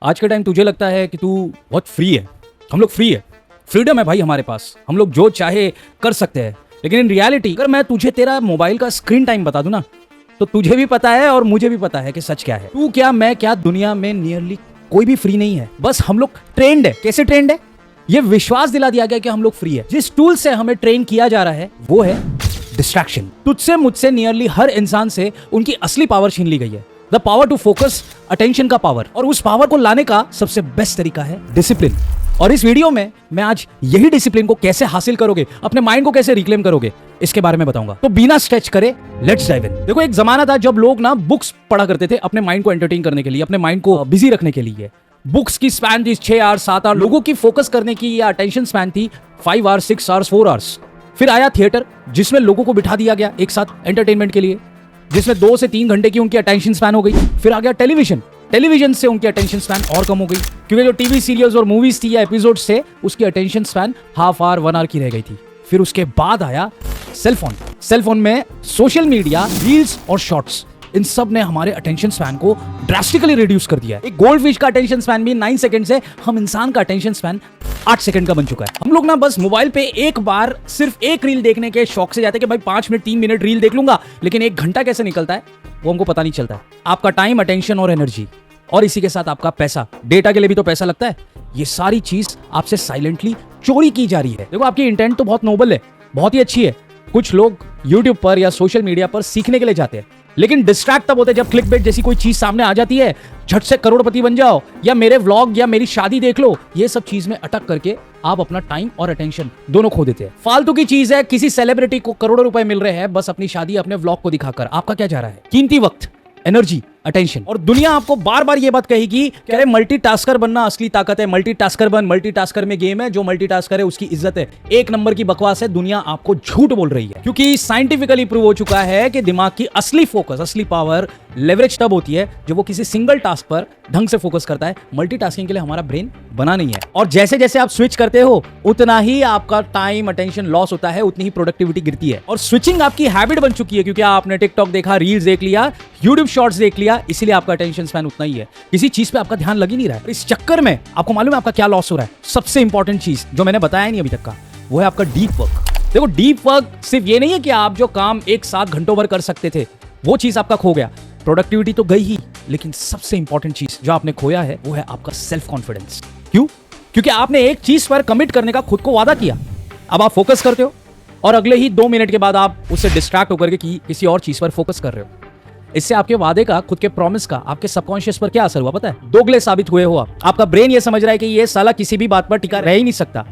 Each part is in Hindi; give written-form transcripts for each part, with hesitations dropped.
आज के टाइम तुझे लगता है कि तू बहुत फ्री है, हम लोग फ्री है, फ्रीडम है भाई हमारे पास, हम लोग जो चाहे कर सकते हैं। लेकिन इन रियलिटी अगर मैं तुझे तेरा मोबाइल का स्क्रीन टाइम बता दूं ना, तो तुझे भी पता है और मुझे भी पता है कि सच क्या है। तू क्या मैं क्या, दुनिया में नियरली कोई भी फ्री नहीं है। बस हम लोग ट्रेंड है। कैसे ट्रेंड है? ये विश्वास दिला दिया गया कि हम लोग फ्री है। जिस टूल से हमें ट्रेन किया जा रहा है वो है डिस्ट्रैक्शन। तुझसे मुझसे नियरली हर इंसान से उनकी असली पावर छीन ली गई है। The power to focus, attention का पावर। और उस पावर को लाने का सबसे बेस्ट तरीका है डिसिप्लिन। और इस वीडियो में मैं आज यही डिसिप्लिन को कैसे हासिल करोगे, अपने माइंड को कैसे रिक्लेम करोगे, इसके बारे में बताऊंगा। तो बिना स्ट्रेच करे लेट्स डाइव इन। देखो, एक जमाना था जब लोग ना बुक्स पढ़ा करते थे अपने माइंड को एंटरटेन करने के लिए, अपने माइंड को बिजी रखने के लिए। बुक्स की स्पैन थी 6 आवर्स 7 आवर्स, लोगों की फोकस करने की या अटेंशन स्पैन थी 5 आवर्स 6 आवर्स 4 आवर्स। फिर आया थिएटर, जिसमें लोगों को बिठा दिया गया एक साथ एंटरटेनमेंट के लिए, जिसमें 2 से 3 घंटे की उनकी अटेंशन स्पैन हो गई। फिर आ गया टेलीविजन, टेलीविजन से उनकी अटेंशन स्पैन और कम हो गई, क्योंकि जो टीवी सीरियल्स और मूवीज थी या एपिसोड्स थे उसकी attention span half hour 1 hour की रह गई थी। फिर उसके बाद आया सेलफोन। सेलफोन में सोशल मीडिया, रील्स और शॉर्ट्स, इन सब ने हमारे अटेंशन स्पैन को ड्रास्टिकली रिड्यूस कर दिया है। एक गोल्ड फिश का अटेंशन स्पैन भी 9 सेकंड से हम इंसान का अटेंशन स्पैन 8 सेकंड का बन चुका है। हम लोग ना बस मोबाइल पे एक बार सिर्फ एक रील देखने के शौक से जाते हैं कि भाई 5 मिनट 3 मिनट रील देख लूंगा, लेकिन 1 घंटा कैसे निकलता है वो हमको पता नहीं चलता है। आपका टाइम, अटेंशन और एनर्जी, और इसी के साथ आपका पैसा, डेटा के लिए भी तो पैसा लगता है, ये सारी चीज आपसे साइलेंटली चोरी की जा रही है। देखो, आपकी इंटेंट तो बहुत नोबल है, बहुत ही अच्छी है। कुछ लोग यूट्यूब पर या सोशल मीडिया पर सीखने के लिए जाते हैं, लेकिन डिस्ट्रैक्ट तब होते हैं जब क्लिकबेट जैसी कोई चीज सामने आ जाती है। झट से करोड़पति बन जाओ, या मेरे व्लॉग या मेरी शादी देख लो, ये सब चीज में अटक करके आप अपना टाइम और अटेंशन दोनों खो देते हैं। फालतू की चीज है, किसी सेलिब्रिटी को करोड़ों रुपए मिल रहे हैं बस अपनी शादी, अपने व्लॉग को दिखाकर। आपका क्या जा रहा है? कीमती वक्त, एनर्जी, अटेंशन। और दुनिया आपको बार बार ये बात कहेगी कि अरे मल्टीटास्कर बनना असली ताकत है, मल्टीटास्कर बन, मल्टीटास्कर में गेम है, जो मल्टीटास्कर है उसकी इज्जत है। 1 नंबर की बकवास है। दुनिया आपको झूठ बोल रही है, क्योंकि साइंटिफिकली प्रूव हो चुका है कि दिमाग की असली फोकस, असली पावर, लेवरेज तब होती है जब वो किसी सिंगल टास्क पर ढंग से फोकस करता है। मल्टीटास्किंग के लिए हमारा ब्रेन बना नहीं है। और जैसे जैसे आप स्विच करते हो उतना ही आपका टाइम, अटेंशन लॉस होता है, उतनी ही प्रोडक्टिविटी गिरती है। और स्विचिंग आपकी हैबिट बन चुकी है, क्योंकि आपने टिकटॉक देखा, रील्स देख लिया, यूट्यूब शॉर्ट्स देख लिया, इसीलिए आपका अटेंशन स्पैन उतना ही है। किसी चीज पे आपका ध्यान लग ही नहीं रहा है। इस चक्कर में आपको मालूम है आपका क्या लॉस हो रहा है? सबसे इंपॉर्टेंट चीज जो मैंने बताया नहीं अभी तक का, वो है आपका डीप वर्क। देखो, डीप वर्क सिर्फ ये नहीं है कि आप जो काम एक साथ घंटों भर कर सकते थे वो चीज आपका खो गया, प्रोडक्टिविटी तो गई ही, लेकिन सबसे इंपॉर्टेंट चीज जो आपने खोया है वो है आपका सेल्फ कॉन्फिडेंस। क्यों? क्योंकि आपने एक चीज पर कमिट करने का खुद को वादा किया। अब आप फोकस करते हो और अगले ही 2 मिनट के बाद आप उससे डिस्ट्रैक्ट होकर के किसी और चीज पर फोकस कर रहे हो। इससे आपके वादे का, खुद के प्रॉमिस का आपके सबकॉन्शियस पर क्या असर हुआ पता है? दोगले साबित हुए हो आप। आपका ब्रेन ये समझ रहा है कि ये साला किसी भी बात पर टिका रह ही नहीं सकता।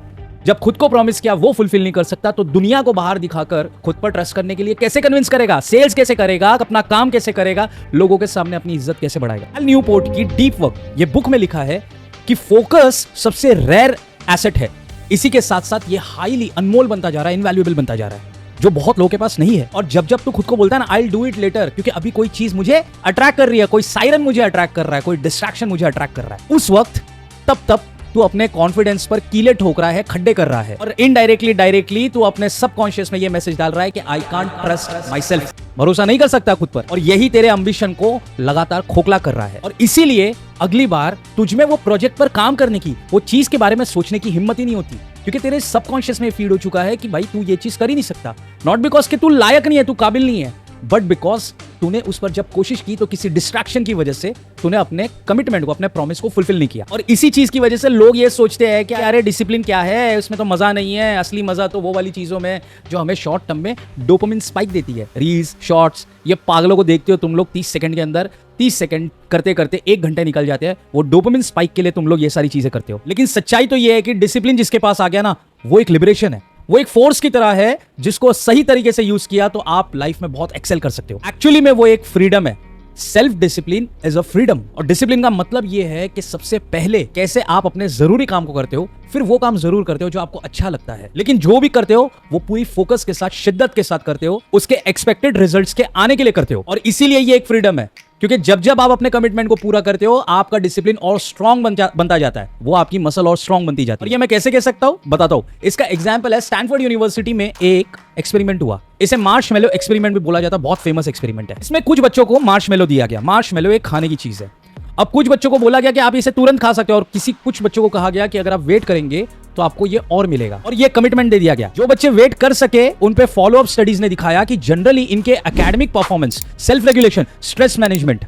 जब खुद को प्रॉमिस किया वो फुलफिल नहीं कर सकता, तो दुनिया को बाहर दिखाकर खुद पर ट्रस्ट करने के लिए कैसे कन्विंस करेगा? सेल्स कैसे करेगा? अपना काम कैसे करेगा? लोगों के सामने अपनी इज्जत कैसे बढ़ाएगा? हल न्यूपोर्ट की डीप वर्क, ये बुक में लिखा है कि फोकस सबसे रेयर एसेट है। इसी के साथ साथ ये हाईली अनमोल बनता जा रहा है, इनवैल्यूएबल बनता जा रहा है, जो बहुत लोगों के पास नहीं है। और जब जब तू खुद को बोलता है ना I will do it later, क्योंकि अभी कोई चीज मुझे अट्रैक्ट कर रही है, कोई सायरन मुझे अट्रैक्ट कर रहा है, कोई डिस्ट्रैक्शन मुझे अट्रैक्ट कर रहा है, उस वक्त तब तू अपने कॉन्फिडेंस पर कीले ठोक रहा है, खड्डे कर रहा है। और इनडायरेक्टली डायरेक्टली तू अपने सबकॉन्शियस में ये मैसेज डाल रहा है कि I can't trust my self, भरोसा नहीं कर सकता खुद पर। और यही तेरे एम्बिशन को लगातार खोखला कर रहा है। और इसीलिए अगली बार तुझमें वो प्रोजेक्ट पर काम करने की, वो चीज के बारे में सोचने की हिम्मत ही नहीं होती, क्योंकि तेरे सबकॉन्शियस में फीड हो चुका है कि भाई तू ये चीज कर ही नहीं सकता। नॉट बिकॉज कि तू लायक नहीं है, तू काबिल नहीं है, बट बिकॉज तूने उस पर जब कोशिश की तो किसी डिस्ट्रैक्शन की वजह से तूने अपने कमिटमेंट को, अपने प्रॉमिस को फुलफिल नहीं किया। और इसी चीज की वजह से लोग ये सोचते हैं कि अरे डिसिप्लिन क्या है, उसमें तो मजा नहीं है, असली मजा तो वो वाली चीजों में जो हमें शॉर्ट टर्म में डोपामिन स्पाइक देती है। रील्स, शॉर्ट्स, ये पागलों को देखते हो तुम लोग 30 सेकंड के अंदर, 30 सेकंड करते करते 1 घंटे निकल जाते हैं। वो डोपामिन स्पाइक के लिए तुम लोग ये सारी चीजें करते हो। लेकिन सच्चाई तो ये है कि डिसिप्लिन जिसके पास आ गया ना, वो एक लिबरेशन है, वो एक फोर्स की तरह है, जिसको सही तरीके से यूज किया तो आप लाइफ में बहुत एक्सेल कर सकते हो। एक्चुअली में वो एक फ्रीडम है। Self discipline is a freedom. और डिसिप्लिन का मतलब ये है कि सबसे पहले कैसे आप अपने जरूरी काम को करते हो, फिर वो काम जरूर करते हो जो आपको अच्छा लगता है, लेकिन जो भी करते हो वो पूरी फोकस के साथ, शिद्दत के साथ करते हो, उसके एक्सपेक्टेड रिजल्ट्स के आने के लिए करते हो। और इसीलिए ये एक फ्रीडम है, क्योंकि जब जब आप अपने कमिटमेंट को पूरा करते हो आपका डिसिप्लिन और स्ट्रांग बनता जाता है, वो आपकी मसल और स्ट्रांग बनती जाती है। और ये मैं कैसे कह सकता हूं, बताता हूं। इसका एग्जांपल है, स्टैनफोर्ड यूनिवर्सिटी में एक एक्सपेरिमेंट हुआ, इसे मार्शमेलो एक्सपेरिमेंट भी बोला जाता है, बहुत फेमस एक्सपेरिमेंट है। इसमें कुछ बच्चों को मार्शमेलो दिया गया। मार्शमेलो एक खाने की चीज है, अब कुछ बच्चों को बोला गया कि आप इसे तुरंत खा सकते हो और कुछ बच्चों को कहा गया कि अगर आप वेट करेंगे तो आपको ये और मिलेगा, और ये कमिटमेंट दे दिया गया। जो बच्चे वेट कर सके उन पे फॉलो अप स्टडीज ने दिखाया कि जनरली इनके academic performance, self regulation, stress management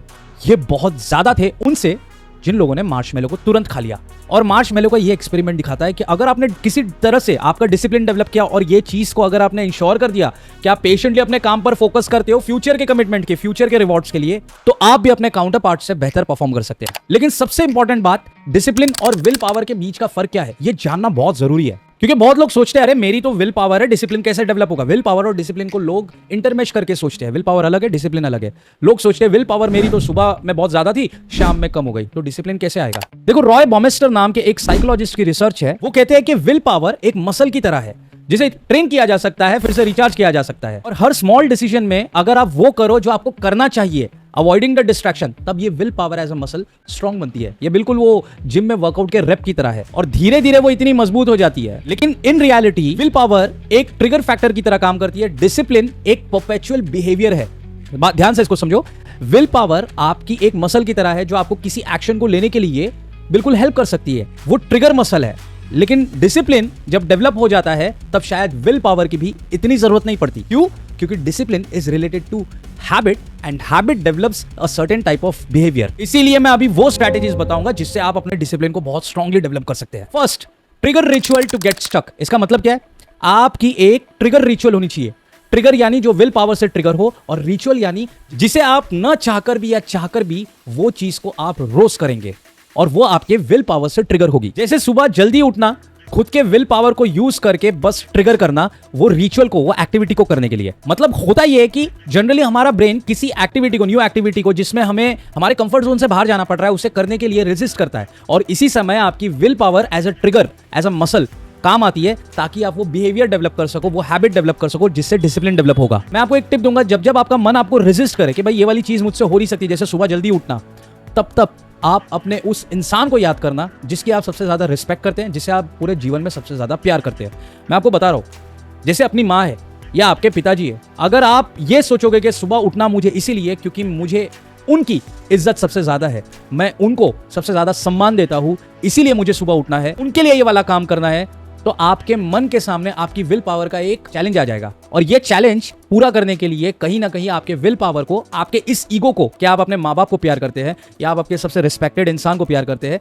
ये बहुत ज्यादा थे उनसे जिन लोगों ने मार्शमेलो को तुरंत खा लिया। और मार्शमेलो का ये एक्सपेरिमेंट दिखाता है कि अगर आपने किसी तरह से आपका डिसिप्लिन डेवलप किया और ये चीज को अगर आपने इंश्योर कर दिया कि आप पेशेंटली अपने काम पर फोकस करते हो फ्यूचर के कमिटमेंट के, फ्यूचर के रिवॉर्ड्स के लिए, तो आप भी अपने काउंटर पार्ट से बेहतर परफॉर्म कर सकते हैं। लेकिन सबसे इंपॉर्टेंट बात, डिसिप्लिन और विल पावर के बीच का फर्क क्या है, ये जानना बहुत जरूरी है। क्योंकि बहुत लोग सोचते हैं अरे मेरी तो विल पावर है, डिसिप्लिन कैसे डेवलप होगा। विल पावर और डिसिप्लिन को लोग इंटरमैच करके सोचते हैं। विल पावर अलग है, डिसिप्लिन अलग है। लोग सोचते हैं विल पावर मेरी तो सुबह में बहुत ज्यादा थी, शाम में कम हो गई, तो डिसिप्लिन कैसे आएगा। देखो, रॉय बॉमेस्टर नाम के एक साइकोलॉजिस्ट की रिसर्च है, वो कहते हैं कि विल पावर एक मसल की तरह है जिसे ट्रेन किया जा सकता है, फिर से रिचार्ज किया जा सकता है। और हर स्मॉल डिसीजन में अगर आप वो करो जो आपको करना चाहिए, अवॉइडिंग द डिस्ट्रैक्शन, तब ये will power as a muscle strong बनती है। ये बिल्कुल वो जिम में वर्कआउट के रेप की तरह है और धीरे धीरे वो इतनी मजबूत हो जाती है। लेकिन इन रियलिटी विल पावर एक ट्रिगर फैक्टर की तरह काम करती है, डिसिप्लिन एक परपेचुअल बिहेवियर है। ध्यान से इसको समझो, विल पावर आपकी एक मसल की तरह है जो आपको किसी एक्शन को लेने के लिए बिल्कुल हेल्प कर सकती है, वो ट्रिगर मसल है। लेकिन डिसिप्लिन जब डेवलप हो जाता है तब शायद विल पावर की भी इतनी जरूरत नहीं पड़ती। क्यों? क्योंकि discipline is related to habit and habit develops a certain type of behaviour. इसीलिए मैं अभी वो स्ट्रेटेजीज बताऊंगा जिससे आप अपने डिसिप्लिन को बहुत स्ट्रांगली डेवलप कर सकते हैं। First, trigger ritual to get stuck. इसका मतलब क्या है? आपकी एक ट्रिगर रिचुअल होनी चाहिए। ट्रिगर यानी जो विल पावर से ट्रिगर हो, और रिचुअल यानी जिसे आप न चाहकर भी या चाहकर भी वो चीज को आप रोज करेंगे और वो आपके विल पावर से ट्रिगर होगी। जैसे सुबह जल्दी उठना, खुद के विल पावर को यूज करके बस ट्रिगर करना वो रिचुअल को, वो एक्टिविटी को करने के लिए। मतलब होता ये है कि जनरली हमारा ब्रेन किसी एक्टिविटी को, न्यू एक्टिविटी को जिसमें हमें हमारे कंफर्ट जोन से बाहर जाना पड़ रहा है, उसे करने के लिए रेजिस्ट करता है। और इसी समय आपकी will power as a trigger, as a muscle काम आती है ताकि आप वो बिहेवियर डेवलप कर सको, वो हैबिट डेवलप कर सको जिससे डिसिप्लिन डेवलप होगा। मैं आपको एक टिप दूंगा, जब जब आपका मन आपको रेजिस्ट करे कि भाई ये वाली चीज मुझसे हो नहीं सकती, जैसे सुबह जल्दी उठना, तब आप अपने उस इंसान को याद करना जिसकी आप सबसे ज्यादा रिस्पेक्ट करते हैं, जिसे आप पूरे जीवन में सबसे ज्यादा प्यार करते हैं। मैं आपको बता रहा हूं, जैसे अपनी माँ है या आपके पिताजी है, अगर आप ये सोचोगे कि सुबह उठना मुझे इसीलिए क्योंकि मुझे उनकी इज्जत सबसे ज्यादा है, मैं उनको सबसे ज्यादा सम्मान देता हूं, इसीलिए मुझे सुबह उठना है, उनके लिए ये वाला काम करना है, तो आपके मन के सामने आपकी विल पावर का एक चैलेंज आ जाएगा। और ये चैलेंज पूरा करने के लिए कहीं ना कहीं आपके विल पावर को, आपके इस ईगो को, क्या आप अपने माँ बाप को प्यार करते हैं या आप आपके सबसे रिस्पेक्टेड इंसान को प्यार करते हैं,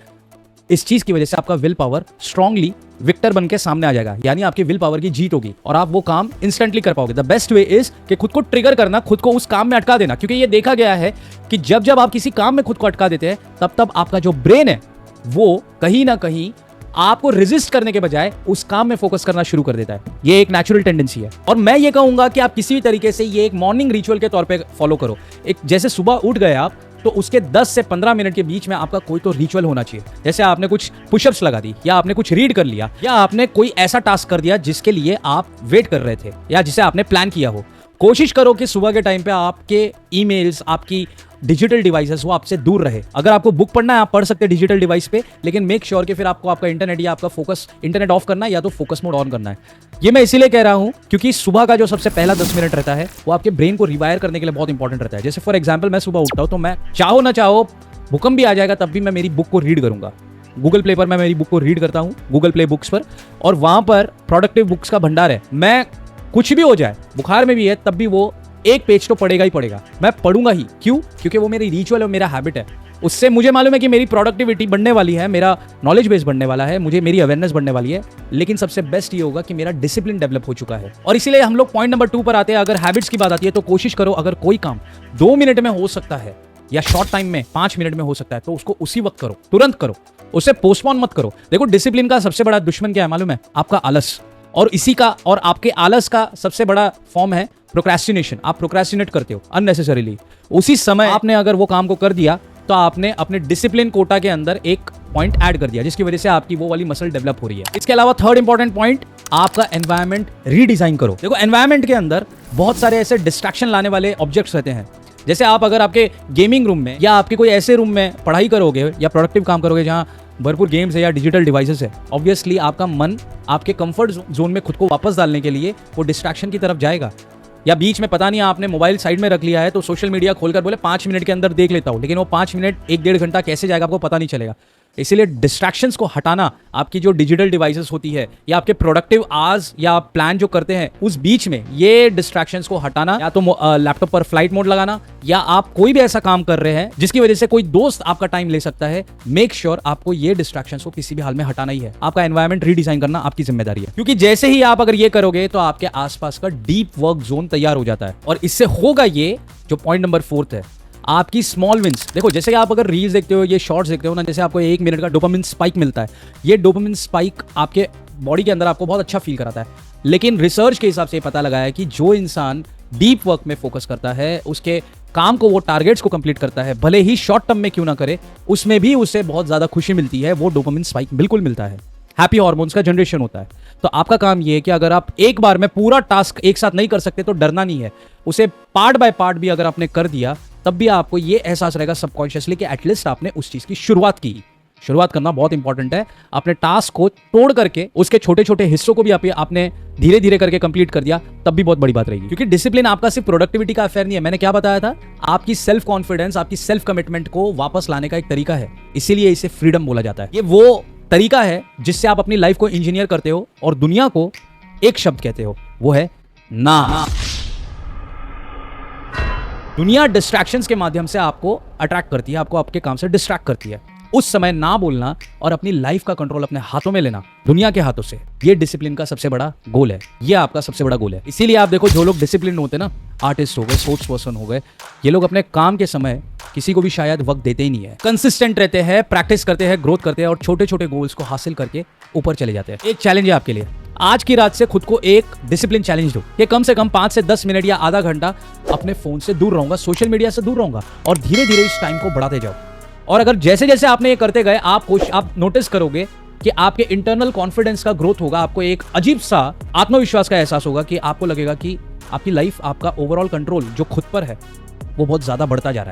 इस चीज की वजह से आपका विल पावर स्ट्रांगली विक्टर बन के सामने आ जाएगा। यानी आपकी विल पावर की जीत होगी और आप वो काम इंस्टेंटली कर पाओगे। द बेस्ट वे इज कि खुद को ट्रिगर करना, खुद को उस काम में अटका देना। क्योंकि ये देखा गया है कि जब जब आप किसी काम में खुद को अटका देते हैं तब आपका जो ब्रेन है वो कहीं ना कहीं आपको रेजिस्ट करने के बजाय उस काम में फोकस करना शुरू कर देता है। ये एक नेचुरल टेंडेंसी है। और मैं ये कहूंगा कि आप किसी भी तरीके से ये एक मॉर्निंग रिचुअल के तौर पे फॉलो करो। एक जैसे सुबह उठ गए आप, तो उसके 10 से 15 मिनट के बीच में आपका कोई तो रिचुअल होना चाहिए। जैसे आपने कुछ पुशअप्स लगा दी, या आपने कुछ रीड कर लिया, या आपने कोई ऐसा टास्क कर दिया जिसके लिए आप वेट कर रहे थे या जिसे आपने प्लान किया हो। कोशिश करो कि सुबह के टाइम पे आपके ईमेल्स, आपकी डिजिटल डिवाइसेस वो आपसे दूर रहे। अगर आपको बुक पढ़ना है आप पढ़ सकते हैं डिजिटल डिवाइस पे, लेकिन मेक श्योर कि फिर आपको आपका इंटरनेट या आपका फोकस, इंटरनेट ऑफ करना है या तो फोकस मोड ऑन करना है। ये मैं इसीलिए कह रहा हूं क्योंकि सुबह का जो सबसे पहला 10 मिनट रहता है वो आपके ब्रेन को रिवायर करने के लिए बहुत इंपॉर्टेंट रहता है। जैसे फॉर एग्जाम्पल मैं सुबह उठता हूं तो मैं चाहो ना चाहो, भूकंप भी आ जाएगा तब भी मैं मेरी बुक को रीड करूंगा। गूगल प्ले पर मैं मेरी बुक को रीड करता हूँ, गूगल प्ले बुक्स पर, और वहां पर प्रोडक्टिव बुक्स का भंडार है। मैं कुछ भी हो जाए, बुखार में भी है तब भी वो एक पेज तो पढ़ेगा ही पढ़ेगा, मैं पढ़ूंगा ही। क्यों? क्योंकि वो मेरी रिचुअल है, मेरा हैबिट है। उससे मुझे मालूम है कि मेरी प्रोडक्टिविटी बढ़ने वाली है, मेरा नॉलेज बेस बढ़ने वाला है, मुझे मेरी अवेयरनेस बढ़ने वाली है। लेकिन सबसे बेस्ट ये होगा कि मेरा डिसिप्लिन डेवलप हो चुका है। और इसीलिए हम लोग पॉइंट नंबर 2 पर आते हैं। अगर हैबिट्स की बात आती है तो कोशिश करो, अगर कोई काम 2 मिनट में हो सकता है या शॉर्ट टाइम में 5 मिनट में हो सकता है तो उसको उसी वक्त करो, तुरंत करो, उसे पोस्टपोन मत करो। देखो, डिसिप्लिन का सबसे बड़ा दुश्मन क्या है मालूम है? आपका आलस। और इसी का, और आपके आलस का सबसे बड़ा फॉर्म है प्रोक्रेस्टिनेशन। आप प्रोक्रेस्टिनेट करते हो अननेसेसरीली। उसी समय आपने अगर वो काम को कर दिया तो आपने अपने डिसिप्लिन कोटा के अंदर एक पॉइंट ऐड कर दिया, जिसकी वजह से आपकी वो वाली मसल डेवलप हो रही है। इसके अलावा थर्ड इंपॉर्टेंट पॉइंट, आपका एनवायरनमेंट रीडिजाइन करो। देखो, एनवायरनमेंट के अंदर बहुत सारे ऐसे डिस्ट्रैक्शन लाने वाले ऑब्जेक्ट्स रहते हैं। जैसे आप अगर आपके गेमिंग रूम में या आपके कोई ऐसे रूम में पढ़ाई करोगे या प्रोडक्टिव काम करोगे जहां भरपूर गेम्स है या डिजिटल डिवाइसेस है, ऑब्वियसली आपका मन आपके कंफर्ट जोन में खुद को वापस डालने के लिए वो डिस्ट्रैक्शन की तरफ जाएगा। या बीच में पता नहीं आपने मोबाइल साइड में रख लिया है तो सोशल मीडिया खोलकर बोले 5 मिनट के अंदर देख लेता हूँ, लेकिन वो 5 मिनट 1-1.5 घंटा कैसे जाएगा आपको पता नहीं चलेगा। इसीलिए डिस्ट्रैक्शंस को हटाना, आपकी जो डिजिटल डिवाइसेस होती है या आपके प्रोडक्टिव आवर्स या आप प्लान जो करते हैं उस बीच में ये डिस्ट्रैक्शंस को हटाना, या तो लैपटॉप पर फ्लाइट मोड लगाना, या आप कोई भी ऐसा काम कर रहे हैं जिसकी वजह से कोई दोस्त आपका टाइम ले सकता है, मेक श्योर आपको ये डिस्ट्रैक्शंस को किसी भी हाल में हटाना ही है। आपका एनवायरमेंट रीडिजाइन करना आपकी जिम्मेदारी है, क्योंकि जैसे ही आप अगर ये करोगे तो आपके आसपास का डीप वर्क जोन तैयार हो जाता है। और इससे होगा ये, जो पॉइंट नंबर 4 है, आपकी स्मॉल विंस। देखो जैसे आप अगर रील्स देखते हो, ये शॉर्ट्स देखते हो ना, जैसे आपको 1 मिनट का डोपामिन स्पाइक मिलता है, ये डोपामिन स्पाइक आपके बॉडी के अंदर आपको बहुत अच्छा फील कराता है। लेकिन रिसर्च के हिसाब से पता लगा है कि जो इंसान डीप वर्क में फोकस करता है, उसके काम को, वो टारगेट्स को कंप्लीट करता है, भले ही शॉर्ट टर्म में क्यों ना करे, उसमें भी उसे बहुत ज्यादा खुशी मिलती है, वो डोपामिन स्पाइक बिल्कुल मिलता है, हैप्पी हार्मोन्स का जनरेशन होता है। तो आपका काम ये है कि अगर आप एक बार में पूरा टास्क एक साथ नहीं कर सकते तो डरना नहीं है, उसे पार्ट बाय पार्ट भी अगर आपने कर दिया तब भी आपको ये एहसास रहेगा सबकॉन्शियसली कि एटलीस्ट आपने उस चीज की शुरुआत की। शुरुआत करना बहुत इंपॉर्टेंट है। आपने टास्क को तोड़ करके उसके छोटे छोटे हिस्सों को भी आपने धीरे धीरे करके कंप्लीट कर दिया, तब भी बहुत बड़ी बात रहेगी। क्योंकि डिसिप्लिन आपका सिर्फ प्रोडक्टिविटी का अफेयर नहीं है, मैंने क्या बताया था, आपकी सेल्फ कॉन्फिडेंस, आपकी सेल्फ कमिटमेंट को वापस लाने का एक तरीका है। इसीलिए इसे फ्रीडम बोला जाता है। ये वो तरीका है जिससे आप अपनी लाइफ को इंजीनियर करते हो और दुनिया को एक शब्द कहते हो, वो है ना। दुनिया डिस्ट्रैक्शंस के माध्यम से आपको अट्रैक्ट करती है, आपको आपके काम से डिस्ट्रैक्ट करती है। उस समय ना बोलना और अपनी लाइफ का कंट्रोल अपने हाथों में लेना, दुनिया के हाथों से, ये डिसिप्लिन का सबसे बड़ा गोल है। ये आपका सबसे बड़ा गोल है। इसीलिए आप देखो, जो लोग डिसिप्लिन होते हैं ना, आर्टिस्ट हो गए, स्पोर्ट्स पर्सन हो गए, ये लोग अपने काम के समय किसी को भी शायद वक्त देते ही नहीं है, कंसिस्टेंट रहते हैं, प्रैक्टिस करते हैं, ग्रोथ करते हैं और छोटे छोटे गोल्स को हासिल करके ऊपर चले जाते हैं। एक चैलेंज है आपके लिए, आज की रात से खुद को एक डिसिप्लिन चैलेंज दो कि कम से कम 5 से 10 मिनट या आधा घंटा अपने फोन से दूर रहूंगा, सोशल मीडिया से दूर रहूंगा और धीरे धीरे इस टाइम को बढ़ाते जाओ। और अगर जैसे जैसे आपने ये करते गए, आप नोटिस करोगे कि आपके इंटरनल कॉन्फिडेंस का ग्रोथ होगा, आपको एक अजीब सा आत्मविश्वास का एहसास होगा कि आपको लगेगा कि आपकी लाइफ, आपका ओवरऑल कंट्रोल जो खुद पर है वो बहुत ज्यादा बढ़ता जा रहा है।